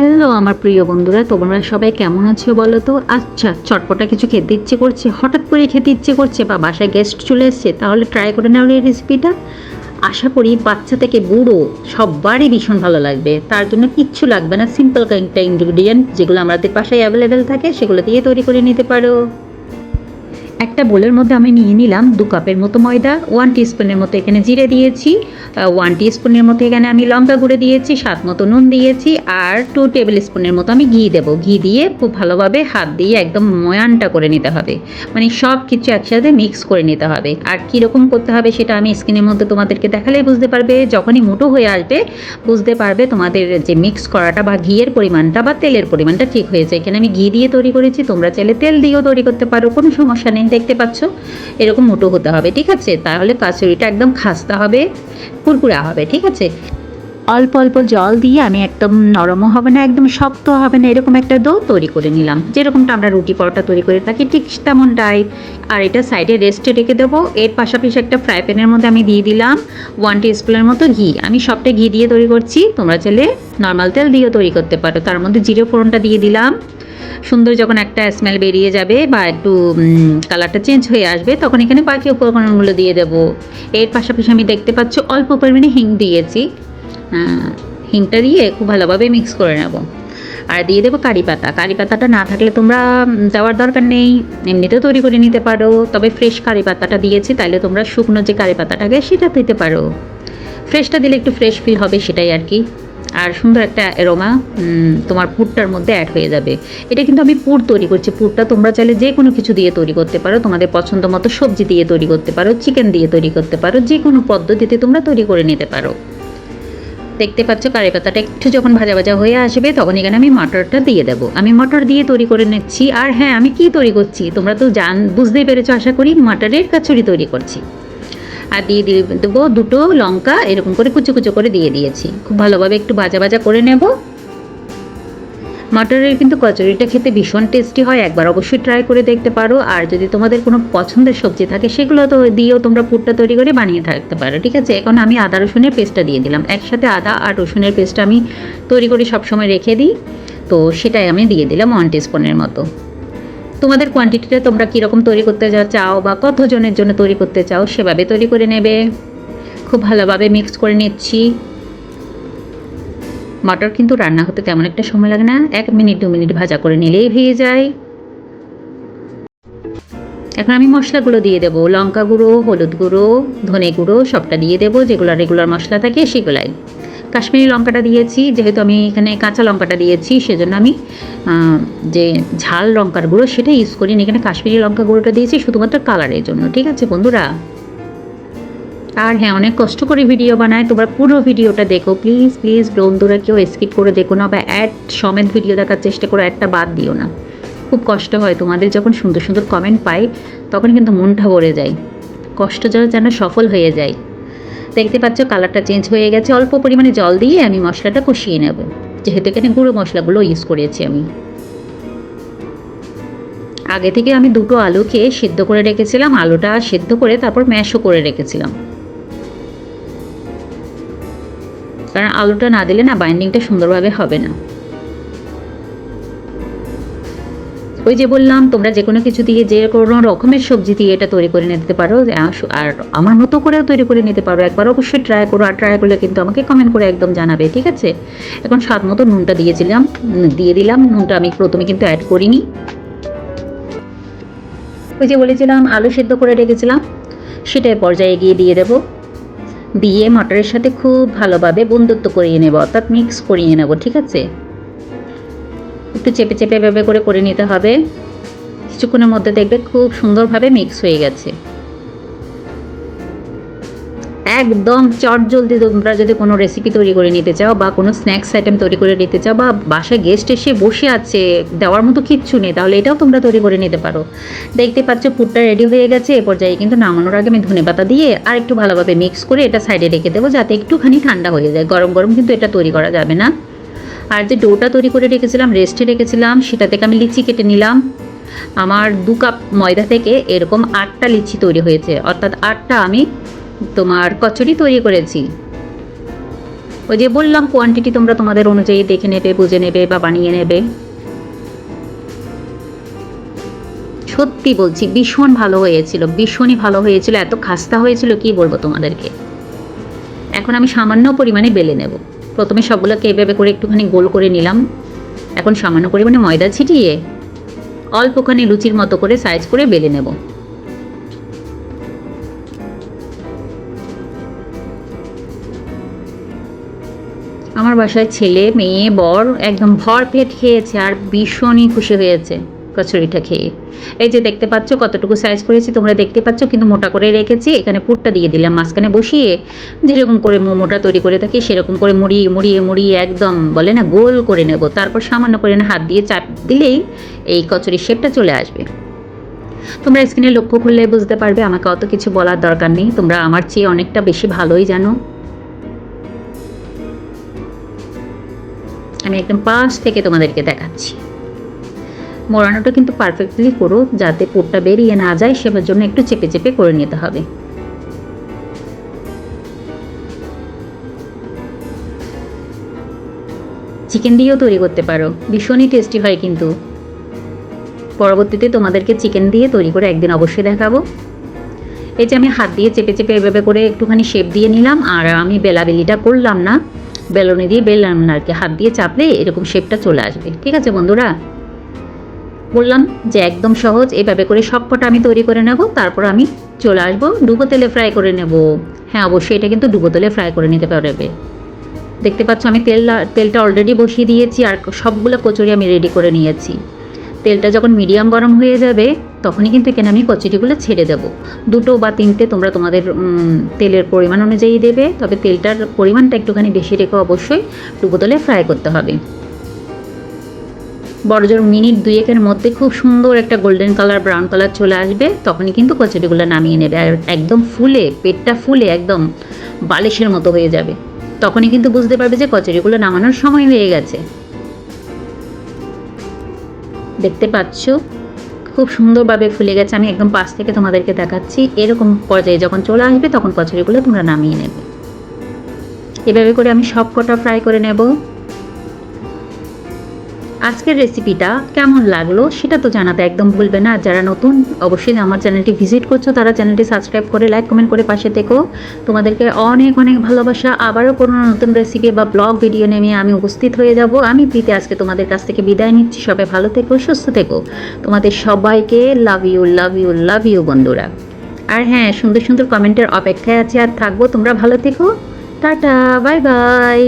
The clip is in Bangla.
হ্যালো আমার প্রিয় বন্ধুরা, তোমরা সবাই কেমন আছো বলো তো? আচ্ছা, চটপটা কিছু খেতে ইচ্ছে করছে, হঠাৎ করে খেতে ইচ্ছে করছে, বা বাসায় গেস্ট চলে এসছে, তাহলে ট্রাই করে নাও এই রেসিপিটা। আশা করি বাচ্চা থেকে বুড়ো সবারই ভীষণ ভালো লাগবে। তার জন্য কিচ্ছু লাগবে না, সিম্পল কয়েকটা ইনগ্রিডিয়েন্ট যেগুলো আমাদের বাসায় অ্যাভেলেবেল থাকে সেগুলো দিয়ে তৈরি করে নিতে পারো। একটা বোলের মধ্যে আমি নিয়ে নিলাম 2 কাপের মতো ময়দা, 1 টিস্পুনের মতো এখানে জিরে দিয়েছি, 1 টিস্পুনের মতো এখানে আমি লঙ্কা গুঁড়ো দিয়েছি, স্বাদ মতো নুন দিয়েছি, আর 2 টেবিল স্পুনের মতো আমি ঘি দেবো। ঘি দিয়ে খুব ভালোভাবে হাত দিয়ে একদম ময়ানটা করে নিতে হবে, মানে সব কিছু একসাথে মিক্স করে নিতে হবে। আর কীরকম করতে হবে সেটা আমি স্ক্রিনের মধ্যে তোমাদেরকে দেখালেই বুঝতে পারবে। যখনই মোটো হয়ে আসবে বুঝতে পারবে তোমাদের যে মিক্স করাটা বা ঘিয়ের পরিমাণটা বা তেলের পরিমাণটা ঠিক হয়েছে। এখানে আমি ঘি দিয়ে তৈরি করেছি, তোমরা চাইলে তেল দিয়েও তৈরি করতে পারো, কোনো সমস্যা নেই। দেখতে পাচ্ছ এরকম মোটো হতে হবে, ঠিক আছে? তাহলে কাচুরিটা একদম খাস্তা হবে, কুরকুরা হবে, ঠিক আছে? অল্প অল্প জল দিয়ে আমি একদম নরমও হবে না, একদম শক্ত হবে না, এরকম একটা ডো তৈরি করে নিলাম, যেরকমটা আমরা রুটি পরোটা তৈরি করে থাকি ঠিক তেমনটাই। আর এটা সাইডে রেস্টে রেখে দেবো। এর পাশাপাশি একটা ফ্রাই প্যানের মধ্যে আমি দিয়ে দিলাম 1 টিস্পুনের মতো ঘি। আমি সবটা ঘি দিয়ে তৈরি করছি, তোমরা চাইলে নর্মাল তেল দিয়েও তৈরি করতে পারো। তার মধ্যে জিরে ফোড়নটা দিয়ে দিলাম। সুন্দর যখন একটা স্মেল বেরিয়ে যাবে বা একটু কালারটা চেঞ্জ হয়ে আসবে, তখন এখানে বাকি উপকরণগুলো দিয়ে দেবো। এর পাশাপাশি আমি দেখতে পাচ্ছ অল্প পরিমাণে হিং দিয়েছি। হিংটা দিয়ে খুব ভালোভাবে মিক্স করে নেব। আর দিয়ে দেবো কারি পাতা। কারি পাতাটা না থাকলে তোমরা দেওয়ার দরকার নেই, এমনিতেও তৈরি করে নিতে পারো। তবে ফ্রেশ কারি পাতাটা দিয়েছি, তাইলে তোমরা শুকনো যে কারি পাতাটাকে সেটা দিতে পারো। ফ্রেশটা দিলে একটু ফ্রেশ ফিল হবে, সেটাই আর কি। আর সুন্দর একটা অ্যারোমা তোমার পুরটার মধ্যে অ্যাড হয়ে যাবে। এটা কিন্তু আমি পুর তৈরি করছি। পুরটা তোমরা চাইলে যে কোনো কিছু দিয়ে তৈরি করতে পারো, তোমাদের পছন্দ মতো সবজি দিয়ে তৈরি করতে পারো, চিকেন দিয়ে তৈরি করতে পারো, যে কোনো পদ্ধতিতে তোমরা তৈরি করে নিতে পারো। দেখতে পাচ্ছ কারি পাতাটা একটু যখন ভাজা ভাজা হয়ে আসবে, তখন এখানে আমি মটরটা দিয়ে দেবো। আমি মটর দিয়ে তৈরি করে নিচ্ছি। আর হ্যাঁ, আমি কি তৈরি করছি তোমরা তো বুঝতেই পেরেছো আশা করি, মটরের কচুরি তৈরি করছি। আর দিয়ে দেবো 2টো লঙ্কা, এরকম করে কুচো কুচো করে দিয়ে দিয়েছি। খুব ভালোভাবে একটু ভাজা ভাজা করে নেব। মটরের কিন্তু কচুরিটা খেতে ভীষণ টেস্টি হয়, একবার অবশ্যই ট্রাই করে দেখতে পারো। আর যদি তোমাদের কোনো পছন্দের সবজি থাকে সেগুলো তো দিয়েও তোমরা পুরটা তৈরি করে বানিয়ে থাকতে পারো, ঠিক আছে? এখন আমি আদা রসুনের পেস্টটা দিয়ে দিলাম। একসাথে আদা আর রসুনের পেস্টটা আমি তৈরি করে সবসময় রেখে দিই, তো সেটাই আমি দিয়ে দিলাম 1 টিস্পুনের মতো। তোমাদের কোয়ান্টিটিটা তোমরা কীরকম তৈরি করতে চাও বা কতজনের জন্য তৈরি করতে চাও সেভাবে তৈরি করে নেবে। খুব ভালোভাবে মিক্স করে নিচ্ছি। মটর কিন্তু রান্না হতে তেমন একটা সময় লাগে না, 1 মিনিট 2 মিনিট ভাজা করে নিলেই হয়ে যায়। এখন আমি মশলাগুলো দিয়ে দেবো। লঙ্কা গুঁড়ো, হলুদ গুঁড়ো, ধনে গুঁড়ো সবটা দিয়ে দেবো, যেগুলো রেগুলার মশলা থাকে সেগুলাই। কাশ্মীরি লঙ্কাটা দিয়েছি, যেহেতু আমি এখানে কাঁচা লঙ্কাটা দিয়েছি সেজন্য আমি যে ঝাল লঙ্কার গুঁড়ো সেটা ইউজ করি না, এখানে কাশ্মীরি লঙ্কা গুঁড়োটা দিয়েছি শুধুমাত্র কালারের জন্য, ঠিক আছে বন্ধুরা? আর হ্যাঁ, অনেক কষ্ট করে ভিডিও বানায়, তোমরা পুরো ভিডিওটা দেখো প্লিজ প্লিজ। বন্ধুরা কেউ স্কিপ করে দেখো না, বা অ্যাড সমেত ভিডিও দেখার চেষ্টা করো, একটা বাদ দিও না। খুব কষ্ট হয় তোমাদের যখন সুন্দর সুন্দর কমেন্ট পাই, তখন কিন্তু মনটা ভরে যায়, কষ্ট যেন সফল হয়ে যায়। দেখতে পাচ্ছ কালারটা চেঞ্জ হয়ে গেছে। অল্প পরিমাণে জল দিয়ে আমি মশলাটা কষিয়ে নেব, যেহেতু এখানে গুঁড়ো মশলাগুলো ইউজ করেছি আমি। আগে থেকে আমি 2টো আলুকে সেদ্ধ করে রেখেছিলাম, আলুটা সেদ্ধ করে তারপর ম্যাশও করে রেখেছিলাম, কারণ আলুটা না দিলে না বাইন্ডিংটা সুন্দরভাবে হবে না। ওই যে বললাম, তোমরা যে কোনো কিছু দিয়ে যে কোনো রকমের সবজি দিয়ে এটা তৈরি করে নিতে পারো, আর আমার মতো করেও তৈরি করে নিতে পারো। একবার অবশ্যই ট্রাই করো, আর ট্রাই করলে কিন্তু আমাকে কমেন্ট করে একদম জানাবে, ঠিক আছে? এখন স্বাদ মতো নুনটা দিয়ে দিলাম। নুনটা আমি প্রথমে কিন্তু অ্যাড করিনি। ওই যে বলেছিলাম আলু সেদ্ধ করে রেখেছিলাম, সেটাই পর্যায়ে গিয়ে দিয়ে দেবো। দিয়ে মটরের সাথে খুব ভালোভাবে বন্ধুত্ব করিয়ে নেব, অর্থাৎ মিক্স করিয়ে নেব, ঠিক আছে? একটু চেপে চেপে এভাবে করে নিতে হবে। কিছুক্ষণের মধ্যে দেখবে খুব সুন্দরভাবে মিক্স হয়ে গেছে। একদম চটজলদি তোমরা যদি কোনো রেসিপি তৈরি করে নিতে চাও বা কোনো স্ন্যাক্স আইটেম তৈরি করে নিতে চাও, বা বাসায় গেস্ট এসে বসে আছে, দেওয়ার মতো কিচ্ছু নেই, তাহলে এটাও তোমরা তৈরি করে নিতে পারো। দেখতে পাচ্ছ পুরটা রেডি হয়ে গেছে। এ পর্যায়ে কিন্তু নামানোর আগে আমি ধনেপাতা দিয়ে আর একটু ভালোভাবে মিক্স করে এটা সাইডে রেখে দেবো, যাতে একটুখানি ঠান্ডা হয়ে যায়। গরম গরম কিন্তু এটা তৈরি করা যাবে না। আর যে ডোটা তৈরি করে রেখেছিলাম, রেস্টে রেখেছিলাম, সেটা থেকে আমি লিচি কেটে নিলাম। আমার 2 কাপ ময়দা থেকে এরকম 8টা লিচি তৈরি হয়েছে, অর্থাৎ 8টা আমি তোমার কচুরি তৈরি করেছি। ওই যে বললাম কোয়ান্টিটি তোমরা তোমাদের অনুযায়ী দেখে নেবে, বুঝে নেবে বা বানিয়ে নেবে। সত্যি বলছি ভীষণ ভালো হয়েছিল, ভীষণই ভালো হয়েছিল, এত খাস্তা হয়েছিল কি বলবো তোমাদেরকে। এখন আমি সামান্য পরিমাণে বেলে নেব। প্রথমে সবগুলোকে এভাবে করে একটুখানি গোল করে নিলাম। এখন সামান্য পরিমাণে ময়দা ছিটিয়ে অল্পখানি লুচির মতো করে সাইজ করে বেলে নেব। আমার বাসায় ছেলে মেয়ে বর একদম ভর পেট খেয়েছে আর ভীষণই খুশি হয়েছে কচুরিটা খেয়ে। এই যে দেখতে পাচ্ছ কতটুকু সাইজ করেছি তোমরা দেখতে পাচ্ছ, কিন্তু মোটা করে রেখেছি। এখানে পুরটা দিয়ে দিলাম মাঝখানে বসিয়ে, যেরকম করে মোমোটা তৈরি করে থাকি সেরকম করে মুড়িয়ে মুড়িয়ে মুড়িয়ে একদম বলে না গোল করে নেব। তারপর সামান্য করে হাত দিয়ে চাপ দিলেই এই কচুরির শেপটা চলে আসবে। তোমরা স্ক্রিনে লক্ষ্য করলে বুঝতে পারবে, আমাকে অত কিছু বলার দরকার নেই, তোমরা আমার চেয়ে অনেকটা বেশি ভালোই জানো। আমি একদম পাশ থেকে তোমাদেরকে দেখাচ্ছি। মোড়ানোটা কিন্তু পারফেক্টলি করো, যাতে পুরটা বেরিয়ে না যায়, সেটার জন্য একটু চেপে চেপে করে নিতে হবে। চিকেন দিয়েও তৈরি করতে পারো, ভীষণই টেস্টি হয় কিন্তু। পরবর্তীতে তোমাদেরকে চিকেন দিয়ে তৈরি করে একদিন অবশ্যই দেখাবো। এই যে আমি হাত দিয়ে চেপে চেপে এভাবে করে একটুখানি শেপ দিয়ে নিলাম, আর আমি বেলাবেলিটা করলাম না, বেলুনি দিয়ে বেললাম না আর কি, হাত দিয়ে চাপলে এরকম শেপটা চলে আসবে। ঠিক আছে বন্ধুরা, বললাম যে একদম সহজ, এভাবে করে সবকটা আমি তৈরি করে নেব, তারপর আমি চলে আসবো ডুবো তেলে ফ্রাই করে নেব। হ্যাঁ অবশ্যই এটা কিন্তু ডুবো তেলে ফ্রাই করে নিতে পারবে। দেখতে পাচ্ছ আমি তেলটা অলরেডি বসিয়ে দিয়েছি, আর সবগুলো কচুরি আমি রেডি করে নিয়েছি। তেলটা যখন মিডিয়াম গরম হয়ে যাবে তখনই কিন্তু এখানে আমি কচুরিগুলো ছেড়ে দেব। 2 বা 3টে তোমরা তোমাদের তেলের পরিমাণ অনুযায়ী দেবে, তবে তেলটার পরিমাণটা একটুখানি বেশি রেখে অবশ্যই ডুবো তেলে ফ্রাই করতে হবে। বড়জোর মিনিট 2-1 মধ্যে খুব সুন্দর একটা গোল্ডেন কালার ব্রাউন কালার চলে আসবে, তখনই কিন্তু কচুরিগুলো নামিয়ে নেবে। আর একদম ফুলে, পেটটা ফুলে একদম বালিশের মতো হয়ে যাবে, তখনই কিন্তু বুঝতে পারবে যে কচুরিগুলো নামানোর সময় হয়ে গেছে। দেখতে পাচ্ছ খুব সুন্দরভাবে ফুলে গেছে, আমি একদম পাশ থেকে তোমাদেরকে দেখাচ্ছি। এরকম পর্যায়ে যখন চলে আসবে তখন কচুরিগুলো তোমরা নামিয়ে নেবে। এভাবে করে আমি সব কটা ফ্রাই করে নেব। আজকের রেসিপিটা কেমন লাগলো সেটা তো জানাতে একদম ভুলবে না। আর যারা নতুন অবশ্যই আমার চ্যানেলটি ভিজিট করছো তারা চ্যানেলটি সাবস্ক্রাইব করে লাইক কমেন্ট করে পাশে থেকো। তোমাদেরকে অনেক অনেক ভালোবাসা। আবারও কোনো নতুন রেসিপি বা ব্লগ ভিডিও নিয়ে আমি উপস্থিত হয়ে যাব। আমি প্রীতি আজকে তোমাদের কাছ থেকে বিদায় নিচ্ছি। সবাই ভালো থেকো, সুস্থ থেকো। তোমাদের সবাইকে love you love you love you বন্ধুরা। আর হ্যাঁ, সুন্দর সুন্দর কমেন্টের অপেক্ষায় আছে আর থাকবো। তোমরা ভালো থেকো, টাটা, বাই বাই।